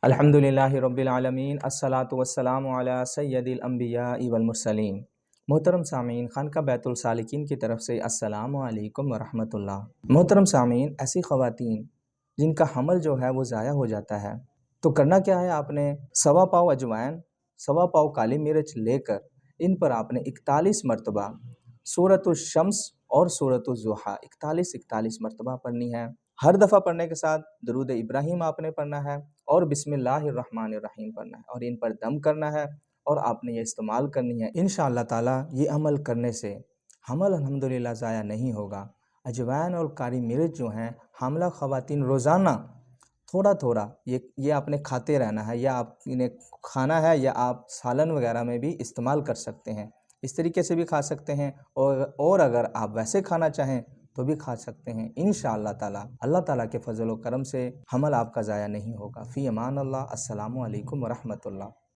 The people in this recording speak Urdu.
الحمدللہ رب العالمین، الصلاۃ والسلام علی سید الانبیاء والمرسلین۔ محترم سامعین، خانقاہ بیت السالکین کی طرف سے السلام علیکم ورحمۃ اللہ۔ محترم سامعین، ایسی خواتین جن کا حمل جو ہے وہ ضائع ہو جاتا ہے، تو کرنا کیا ہے؟ آپ نے 1.25 اجوائن، 1.25 کالی مرچ لے کر ان پر آپ نے 41 مرتبہ سورۃ الشمس اور سورۃ الضحیٰ 41 مرتبہ پڑھنی ہے۔ ہر دفعہ پڑھنے کے ساتھ درود ابراہیم آپ نے پڑھنا ہے اور بسم اللہ الرحمن الرحیم پڑھنا ہے، اور ان پر دم کرنا ہے اور آپ نے یہ استعمال کرنی ہے۔ انشاءاللہ تعالی یہ عمل کرنے سے حمل الحمدللہ ضائع نہیں ہوگا۔ اجوائن اور کالی مرچ جو ہیں، حاملہ خواتین روزانہ تھوڑا تھوڑا یہ آپ نے کھاتے رہنا ہے، یا آپ نے کھانا ہے، یا آپ سالن وغیرہ میں بھی استعمال کر سکتے ہیں۔ اس طریقے سے بھی کھا سکتے ہیں، اور اگر آپ ویسے کھانا چاہیں تو بھی کھا سکتے ہیں۔ انشاءاللہ تعالی اللہ تعالیٰ کے فضل و کرم سے حمل آپ کا ضائع نہیں ہوگا۔ فی امان اللہ۔ السلام علیکم ورحمۃ اللہ۔